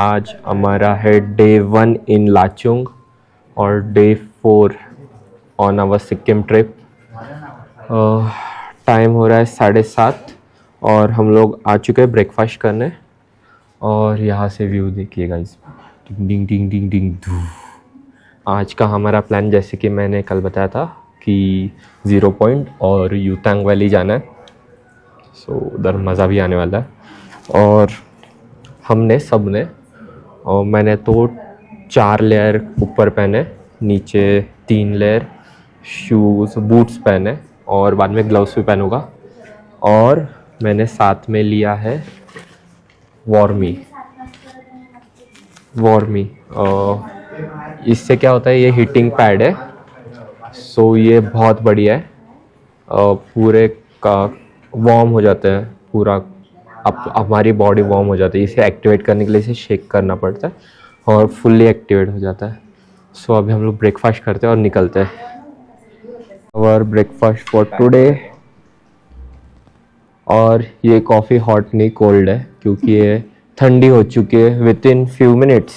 आज हमारा है डे 1 इन लाचुंग और day 4 on our Sikkim trip. Time हो रहा है 7:30 और हम लोग आ चुके हैं ब्रेकफास्ट करने। और यहाँ से व्यू देखिए गाइस, डिंग डिंग डिंग डिंग धू। आज का हमारा प्लान जैसे कि मैंने कल बताया था कि 0 पॉइंट और यूतांग वैली जाना है। सो उधर मज़ा भी आने वाला है। और हमने सब ने, और मैंने तो 4 लेयर ऊपर पहने, नीचे 3 लेयर शूज़ बूट्स पहने और बाद में ग्लव्स भी पहनूंगा। और मैंने साथ में लिया है वॉर्मी। इससे क्या होता है, ये हीटिंग पैड है। सो ये बहुत बढ़िया है, पूरे का वार्म हो जाता है पूरा। अब हमारी बॉडी वार्म हो जाती है। इसे एक्टिवेट करने के लिए इसे शेक करना पड़ता है और फुल्ली एक्टिवेट हो जाता है। सो अभी हम लोग ब्रेकफास्ट करते हैं और निकलते हैं। और ब्रेकफास्ट फॉर टुडे, और ये कॉफ़ी हॉट नहीं कोल्ड है क्योंकि ये ठंडी हो चुकी है विद इन फ्यू मिनट्स।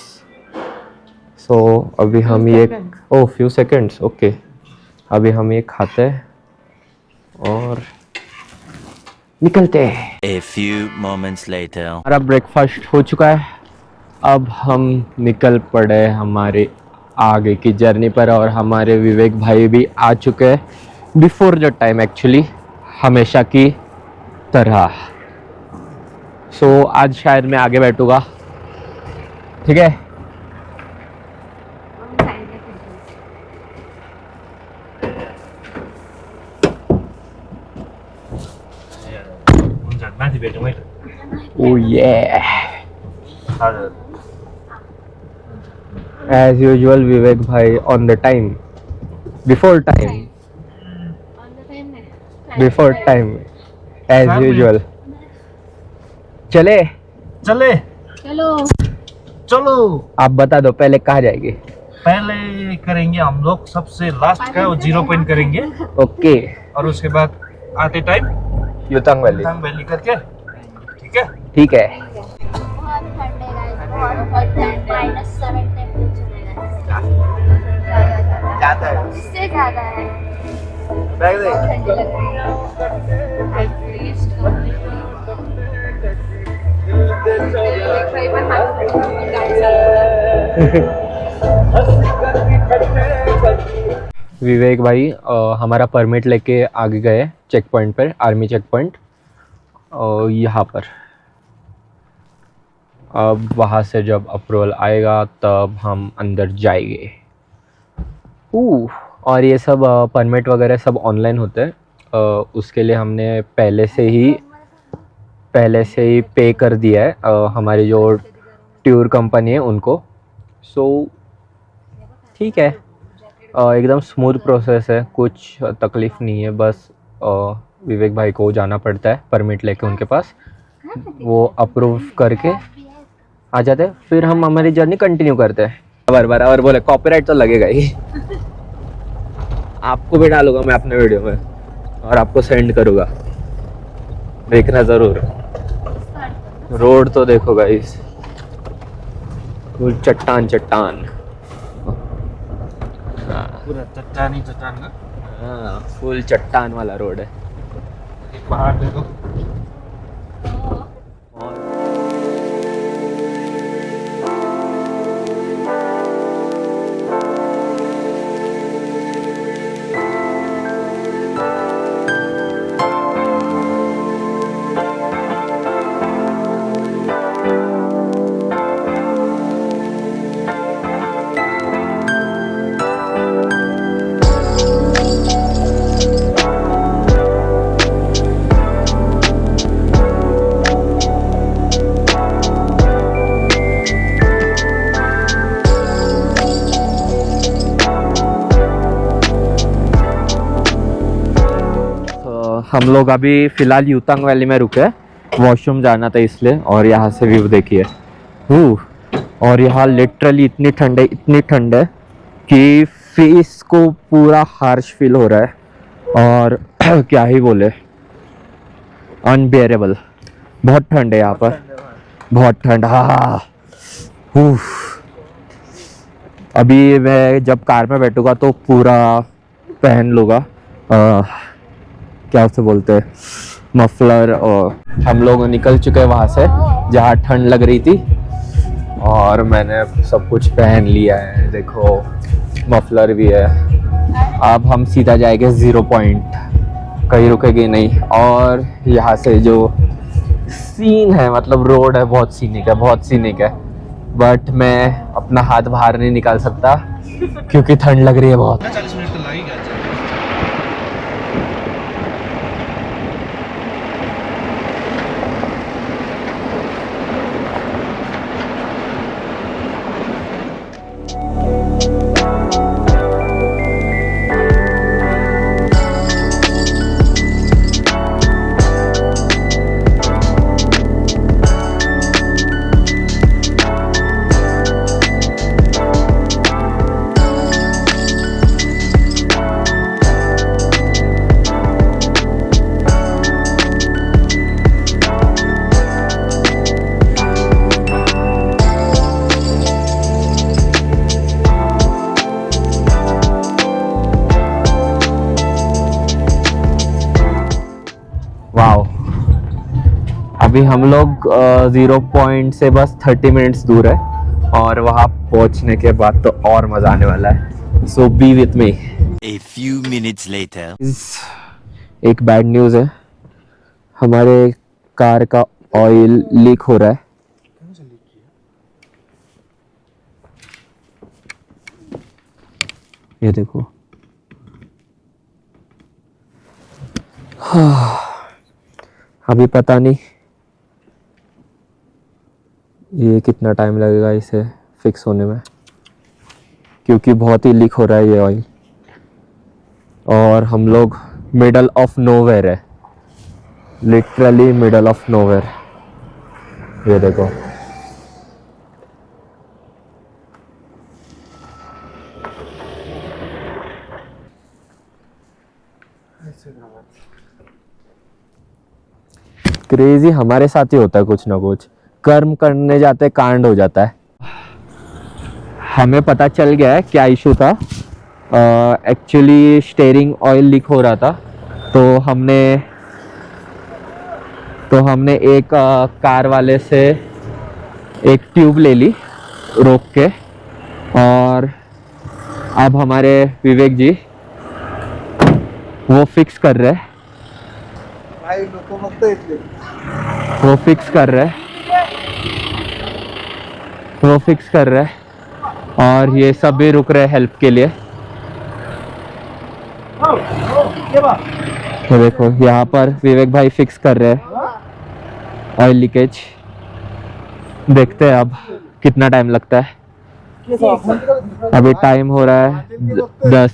सो अभी हम ये फ्यू सेकेंड्स ओके, अभी हम ये खाते हैं और निकलते हैं। A few moments later. हमारा ब्रेकफास्ट हो चुका है, अब हम निकल पड़े हमारे आगे की जर्नी पर। और हमारे विवेक भाई भी आ चुके हैं बिफोर द टाइम एक्चुअली, हमेशा की तरह। सो आज शायद मैं आगे बैठूंगा, ठीक है। Oh yeah. As usual, Vivek bhai on the time, before time, before time, as usual. चले चले चलो चलो। आप बता दो पहले कहाँ जाएंगे। पहले करेंगे हम लोग सबसे लास्ट का वो 0 पॉइंट करेंगे, ओके। और उसके बाद आते टाइम यूतांग वैली, यूतांग वैली करके, ठीक है। ठीक है। बहुत ठंड है गाइस, बहुत ठंड है। -7 टेंपरेचर है ज़्यादा है, इससे ज्यादा है। बैग दे। ठंडी लग रही है। आई फ्रीज्ड कंप्लीटली। भाई पर विवेक भाई हमारा परमिट लेके आगे गए चेक पॉइंट पर, आर्मी चेक पॉइंट यहाँ पर। अब वहाँ से जब अप्रूवल आएगा तब हम अंदर जाएंगे। और ये सब परमिट वगैरह सब ऑनलाइन होते हैं। उसके लिए हमने पहले से ही पे कर दिया है हमारी जो टूर कंपनी है उनको। सो ठीक है, एकदम स्मूथ प्रोसेस है, कुछ तकलीफ़ नहीं है। बस विवेक भाई को जाना पड़ता है परमिट लेके उनके पास, वो अप्रूव करके आ जाते हैं। फिर हम हमारी जर्नी कंटिन्यू करते हैं। बराबर बोले, कॉपीराइट तो लगेगा ही। आपको भी डालूंगा मैं अपने वीडियो में और आपको सेंड करूँगा, देखना ज़रूर। रोड तो देखो गाइस, चट्टान पूरा चट्टान ही चट्टान ना, हाँ, फुल चट्टान वाला रोड है। पहाड़ देखो। हम लोग अभी फ़िलहाल यूतांग वैली में रुके, वॉशरूम जाना था इसलिए। और यहाँ से व्यू देखिए, और यहाँ लिटरली इतनी ठंड है कि फेस को पूरा हार्श फील हो रहा है। और क्या ही बोले, अनबियरेबल। बहुत ठंड है यहाँ पर, बहुत ठंड। हाँ, उफ। अभी मैं जब कार में बैठूंगा तो पूरा पहन लूँगा क्या उसे बोलते हैं, मफलर। और हम लोग निकल चुके हैं वहाँ से जहाँ ठंड लग रही थी, और मैंने सब कुछ पहन लिया है, देखो मफलर भी है। अब हम सीधा जाएंगे 0 पॉइंट, कहीं रुकेंगे नहीं। और यहाँ से जो सीन है, मतलब रोड है, बहुत सीनिक है, बहुत सीनिक है। बट मैं अपना हाथ बाहर नहीं निकाल सकता क्योंकि ठंड लग रही है बहुत। 40 मिनट तो लगेगा। वाओ, अभी हम लोग 0 पॉइंट से बस 30 मिनट्स दूर है, और वहाँ पहुँचने के बाद तो और मज़ा आने वाला है। So be with me. A few minutes later. एक बैड न्यूज़ है, हमारे कार का ऑयल लीक हो रहा है। ये देखो, अभी पता नहीं ये कितना टाइम लगेगा इसे फिक्स होने में, क्योंकि बहुत ही लीक हो रहा है ये ऑयल। और हम लोग मिडल ऑफ नोवेयर है, लिटरली मिडल ऑफ नोवेयर। ये देखो, क्रेजी हमारे साथ ही होता है, कुछ ना कुछ कर्म करने जाते कांड हो जाता है। हमें पता चल गया है क्या इशू था। एक्चुअली स्टीयरिंग ऑयल लीक हो रहा था, तो हमने एक कार वाले से एक ट्यूब ले ली रोक के, और अब हमारे विवेक जी वो फिक्स कर रहे हैं, वो फिक्स कर रहे हैं, और ये सब भी रुक रहे हेल्प के लिए। तो देखो यहाँ पर विवेक भाई फिक्स कर रहे हैं ऑयल लीकेज। देखते हैं अब कितना टाइम लगता है। अभी टाइम हो रहा है 10।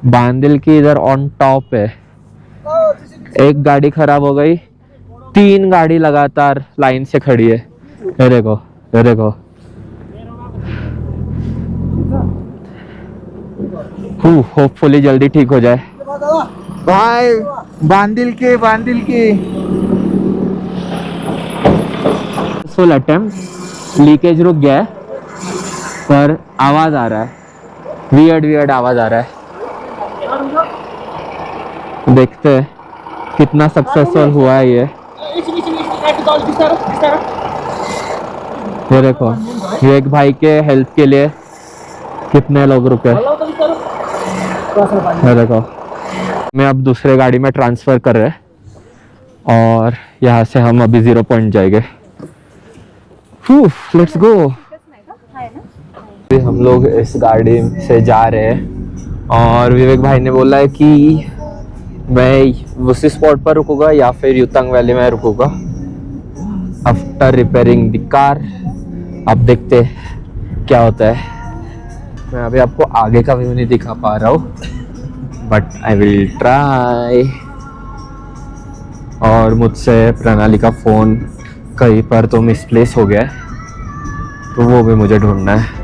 बांदिल की इधर ऑन टॉप है, एक गाड़ी खराब हो गई, 3 गाड़ी लगातार लाइन से खड़ी है। ये देखो, ये देखो, होपफुली जल्दी ठीक हो जाए भाई। बांदिल के फुल अटेम्प्ट, लीकेज रुक गया है, पर आवाज आ रहा है, वियर्ड आवाज आ रहा है। देखते हैं कितना सक्सेसफुल हुआ है ये। ये देखो, ये एक भाई के हेल्प के लिए कितने लोग रुके। ये देखो, मैं अब दूसरे गाड़ी में ट्रांसफर कर रहे हैं, और यहाँ से हम अभी 0 पॉइंट जाएंगे। Let's go. हम लोग इस गाड़ी से जा रहे हैं, और विवेक भाई ने बोला है कि मैं उसी स्पॉट पर रुकूंगा या फिर युतंग वैली में रुकूंगा आफ्टर रिपेयरिंग द कार। अब देखते क्या होता है। मैं अभी आपको आगे का व्यू नहीं दिखा पा रहा हूँ, बट आई विल ट्राई। और मुझसे प्रणाली का फ़ोन कहीं पर तो मिसप्लेस हो गया है, तो वो भी मुझे ढूंढना है।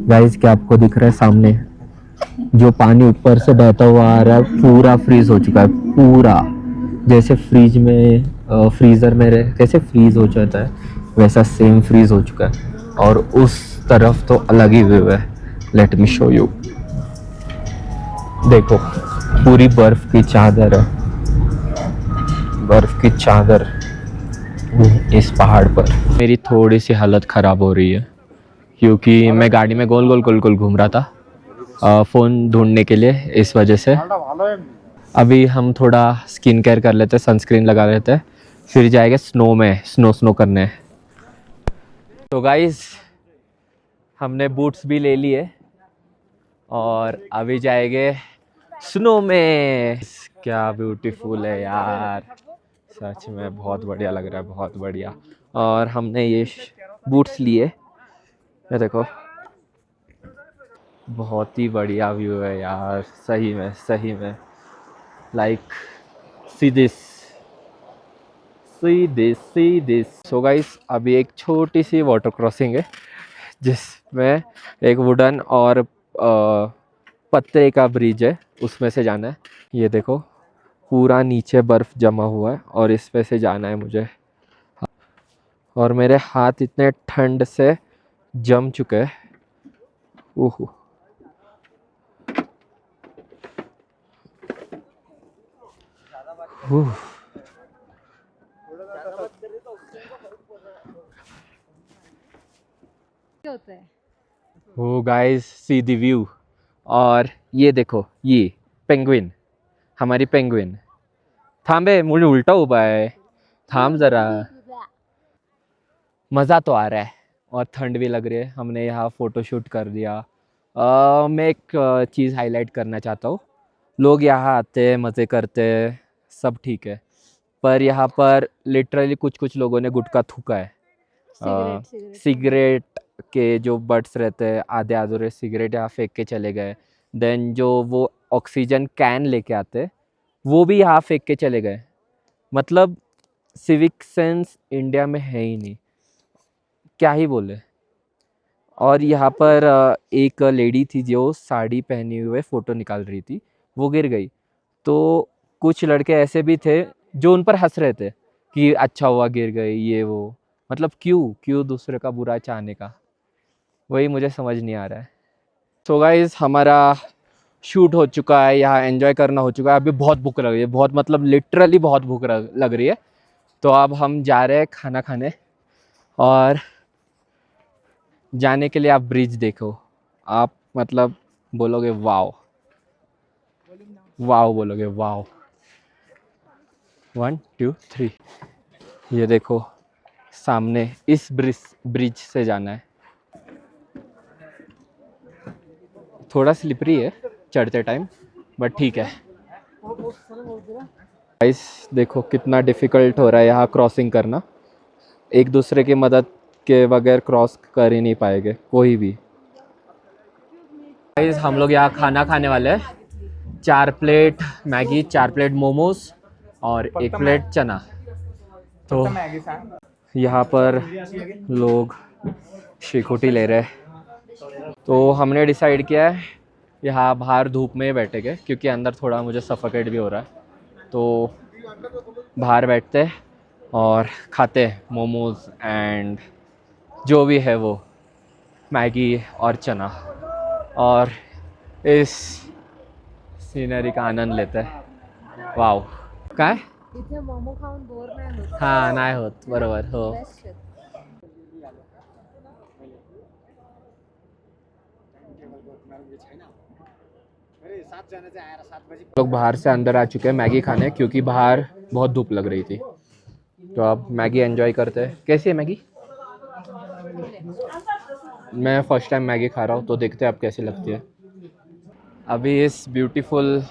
गाइस क्या आपको दिख रहा है सामने जो पानी ऊपर से बहता हुआ आ रहा है, पूरा फ्रीज हो चुका है, पूरा जैसे फ्रीज में फ्रीज़र में कैसे फ्रीज हो जाता है वैसा सेम फ्रीज हो चुका है। और उस तरफ तो अलग ही व्यू है। लेट मी शो यू, देखो पूरी बर्फ की चादर है, बर्फ की चादर इस पहाड़ पर। मेरी थोड़ी सी हालत ख़राब हो रही है क्योंकि मैं गाड़ी में गोल गोल गोल गोल घूम रहा था फ़ोन ढूंढने के लिए, इस वजह से। अभी हम थोड़ा स्किन केयर कर लेते हैं, सनस्क्रीन लगा लेते हैं, फिर जाएंगे स्नो में, स्नो करने। तो गाइस हमने बूट्स भी ले लिए और अभी जाएंगे स्नो में। क्या ब्यूटीफुल है यार, सच में बहुत बढ़िया लग रहा है, बहुत बढ़िया। और हमने ये बूट्स लिए, ये देखो बहुत ही बढ़िया व्यू है यार, सही में like see this. So guys अभी एक छोटी सी वाटर क्रॉसिंग है जिसमें एक वुडन और पत्ते का ब्रिज है, उसमें से जाना है। ये देखो पूरा नीचे बर्फ़ जमा हुआ है और इस पे से जाना है मुझे। और मेरे हाथ इतने ठंड से जम चुके हैं। ओह ओ गाइस सी द व्यू। और ये देखो ये पेंगुइन, हमारी पेंगुइन। थांबे, मुझे उल्टा उभा है, थाम ज़रा। मज़ा तो आ रहा है और ठंड भी लग रही है। हमने यहाँ फ़ोटो शूट कर दिया। मैं एक चीज़ हाईलाइट करना चाहता हूँ, लोग यहाँ आते हैं, मज़े करते हैं, सब ठीक है, पर यहाँ पर लिटरली कुछ लोगों ने गुटखा थूका है। सिगरेट के जो बट्स रहते हैं, आधे अधूरे सिगरेट यहाँ फेंक के चले गए। देन जो वो ऑक्सीजन कैन लेके आते वो भी यहाँ फेंक के चले गए। मतलब सिविक सेंस इंडिया में है ही नहीं, क्या ही बोले। और यहाँ पर एक लेडी थी जो साड़ी पहनी हुए फ़ोटो निकाल रही थी, वो गिर गई। तो कुछ लड़के ऐसे भी थे जो उन पर हंस रहे थे कि अच्छा हुआ गिर गई, ये वो। मतलब क्यों दूसरे का बुरा चाहने का, वही मुझे समझ नहीं आ रहा है। सो गाइस हमारा शूट हो चुका है, यहाँ एंजॉय करना हो चुका है। अभी बहुत भूख लग रही है, बहुत मतलब लिटरली बहुत भूख लग रही है। तो अब हम जा रहे हैं खाना खाने, और जाने के लिए आप ब्रिज देखो, आप मतलब बोलोगे वाओ बोलोगे वाओ। 1 2 3 ये देखो सामने इस ब्रिज से जाना है। थोड़ा स्लिपरी है चढ़ते टाइम, बट ठीक है। गाइस देखो कितना डिफ़िकल्ट हो रहा है यहाँ क्रॉसिंग करना, एक दूसरे की मदद के बगैर क्रॉस कर ही नहीं पाएंगे कोई भी। गाइस हम लोग यहाँ खाना खाने वाले हैं, 4 प्लेट मैगी, 4 प्लेट मोमोज और 1 प्लेट चना। तो यहाँ पर लोग शिकोटी ले रहे हैं। तो हमने डिसाइड किया है यहाँ बाहर धूप में बैठेंगे, क्योंकि अंदर थोड़ा मुझे सफोकेट भी हो रहा है। तो बाहर बैठते हैं और खाते हैं मोमोज एंड जो भी है वो, मैगी और चना, और इस सीनरी का आनंद लेते हैं। वाव, काय इथे मोमो खाऊन बोर नाही होत. हां नाही होत, बरोबर हो। Best आहे. लोग बाहर से अंदर आ चुके हैं मैगी खाने, क्योंकि बाहर बहुत धूप लग रही थी। तो अब मैगी एंजॉय करते हैं। कैसी है मैगी? मैं फर्स्ट टाइम मैगी खा रहा हूँ, तो देखते हैं अब कैसी लगती है। अभी इस ब्यूटीफुल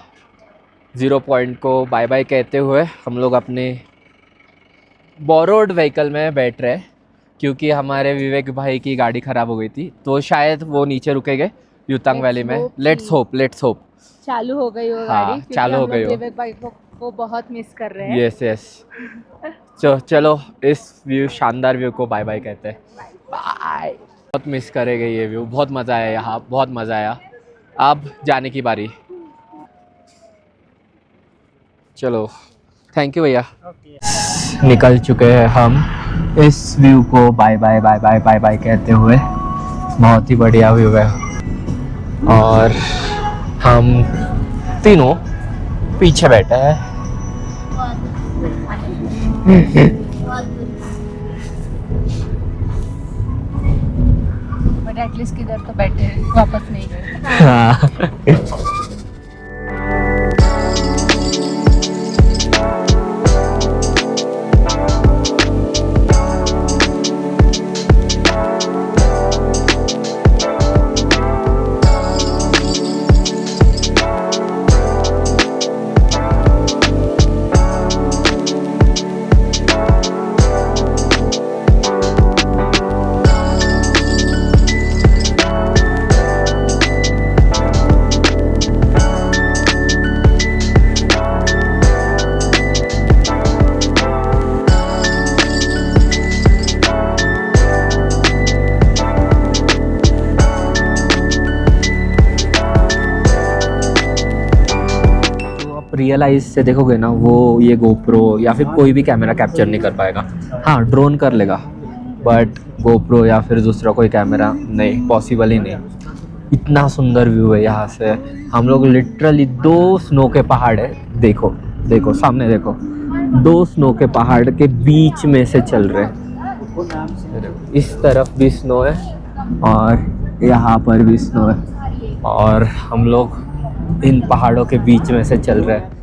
0 पॉइंट को बाय बाय कहते हुए हम लोग अपने बोरोड व्हीकल में बैठ रहे हैं, क्योंकि हमारे विवेक भाई की गाड़ी ख़राब हो गई थी, तो शायद वो नीचे रुकेंगे युतांग वैली में। लेट्स होप चालू हो गई वो हाँ, गाड़ी, क्योंकि चालू हो हम गई लोग वो। विवेक भाई को बहुत मिस कर रहे हैं. यस चलो इस व्यू, शानदार व्यू को बाय बाय कहते हैं। बाय। बहुत मिस करेगा ये व्यू, बहुत मज़ा आया यहाँ, बहुत मज़ा आया। अब जाने की बारी। चलो, थैंक यू भैया। निकल चुके हैं हम इस व्यू को bye bye bye bye bye bye कहते हुए। बहुत ही बढ़िया व्यू है और हम तीनों पीछे बैठे हैं। बट एटलीस्ट किधर तो बैठे हैं, वापस नहीं गए। हाँ। रियलाइज से देखोगे ना, वो ये गोप्रो या फिर कोई भी कैमरा कैप्चर नहीं कर पाएगा। हाँ, ड्रोन कर लेगा, बट गोप्रो या फिर दूसरा कोई कैमरा नहीं, पॉसिबल ही नहीं। इतना सुंदर व्यू है यहाँ से। हम लोग लिटरली 2 स्नो के पहाड़ है, देखो देखो सामने देखो, 2 स्नो के पहाड़ के बीच में से चल रहे हैं। इस तरफ भी स्नो है और यहाँ पर भी स्नो है और हम लोग इन पहाड़ों के बीच में से चल रहे हैं।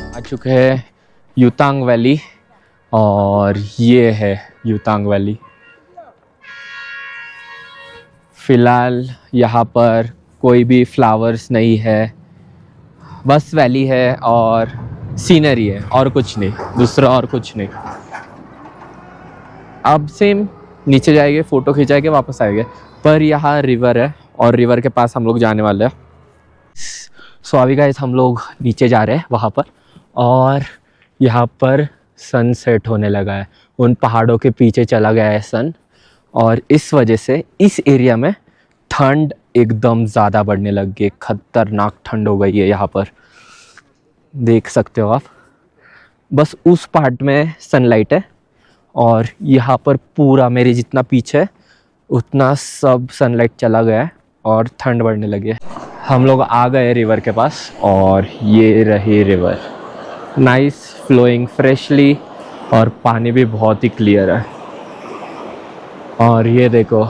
आ चुके हैं युतांग वैली और ये है युतांग वैली। फ़िलहाल यहाँ पर कोई भी फ्लावर्स नहीं है, बस वैली है और सीनरी है और कुछ नहीं, दूसरा और कुछ नहीं। अब सेम नीचे जाएंगे, फ़ोटो खिंचाएंगे, वापस आएंगे। पर यहाँ रिवर है और रिवर के पास हम लोग जाने वाले हैं। सो अभी गाइस हम लोग नीचे जा रहे हैं वहाँ पर, और यहाँ पर सन सेट होने लगा है। उन पहाड़ों के पीछे चला गया है सन, और इस वजह से इस एरिया में ठंड एकदम ज़्यादा बढ़ने लग गई। खतरनाक ठंड हो गई है यहाँ पर, देख सकते हो आप। बस उस पार्ट में सनलाइट है और यहाँ पर पूरा मेरे जितना पीछे है उतना सब सनलाइट चला गया है और ठंड बढ़ने लगी है। हम लोग आ गए रिवर के पास और ये रही रिवर, नाइस फ्लोइंग फ्रेशली, और पानी भी बहुत ही क्लियर है। और ये देखो,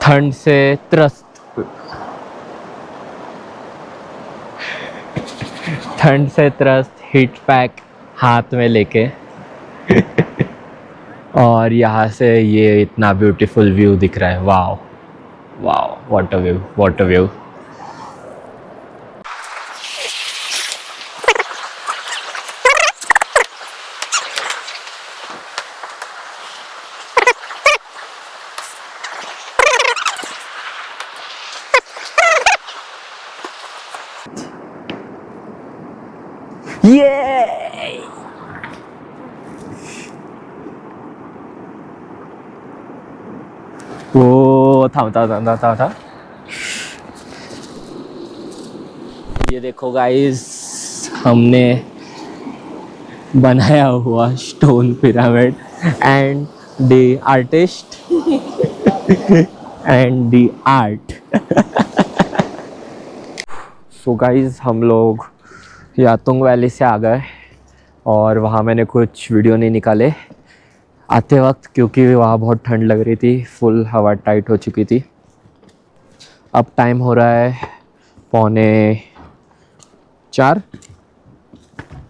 ठंड से त्रस्त हीट पैक हाथ में लेके और यहाँ से ये इतना ब्यूटीफुल व्यू दिख रहा है। Wow wow, what a view, what a view. ये वो था। ये देखो गाइस, हमने बनाया हुआ stone pyramid and the artist and the art. So guys हम लोग यातुंग वैली से आ गए और वहाँ मैंने कुछ वीडियो नहीं निकाले आते वक्त, क्योंकि वहाँ बहुत ठंड लग रही थी, फुल हवा टाइट हो चुकी थी। अब टाइम हो रहा है 3:45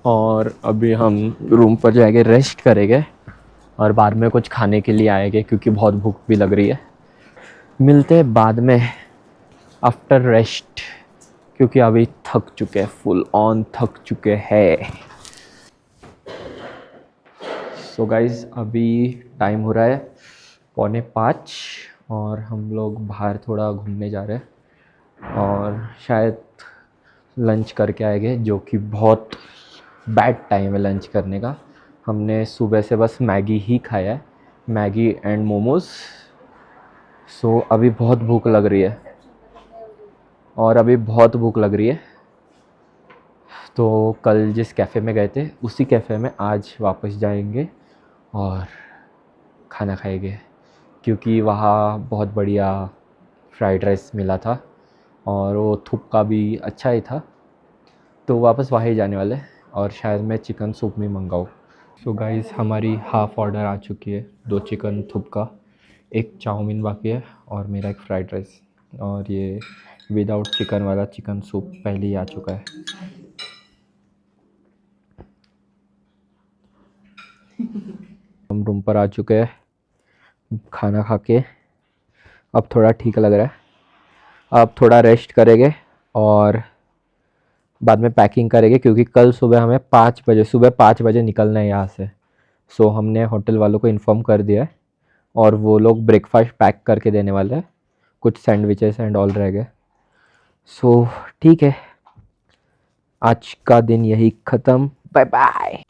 और अभी हम रूम पर जाएंगे, रेस्ट करेंगे और बाद में कुछ खाने के लिए आएंगे क्योंकि बहुत भूख भी लग रही है। मिलते हैं बाद में आफ्टर रेस्ट, क्योंकि अभी थक चुके हैं, फुल ऑन थक चुके हैं। सो सो गाइज़ अभी टाइम हो रहा है 4:45 और हम लोग बाहर थोड़ा घूमने जा रहे हैं और शायद लंच करके आएंगे, जो कि बहुत बैड टाइम है लंच करने का। हमने सुबह से बस मैगी ही खाया है, मैगी एंड मोमोज़। सो अभी बहुत भूख लग रही है तो कल जिस कैफ़े में गए थे उसी कैफ़े में आज वापस जाएंगे और खाना खाएंगे, क्योंकि वहाँ बहुत बढ़िया फ्राइड राइस मिला था और वो थुपका भी अच्छा ही था, तो वापस वहाँ ही जाने वाले हैं और शायद मैं चिकन सूप भी मंगाऊँ। सो गाइस हमारी हाफ़ ऑर्डर आ चुकी है, 2 चिकन थुपका, 1 चाउमीन बाकी है और मेरा एक फ्राइड राइस, और ये विदाउट चिकन वाला चिकन सूप पहले ही आ चुका है। हम रूम पर आ चुके हैं खाना खा के, अब थोड़ा ठीक लग रहा है। अब थोड़ा रेस्ट करेंगे और बाद में पैकिंग करेंगे, क्योंकि कल सुबह हमें 5 बजे निकलना है यहाँ से। सो हमने होटल वालों को इन्फॉर्म कर दिया है और वो लोग ब्रेकफास्ट पैक करके देने वाले हैं, कुछ सैंडविचेस एंड ऑल रह गए। सो ठीक है, आज का दिन यही ख़त्म, बाय बाय।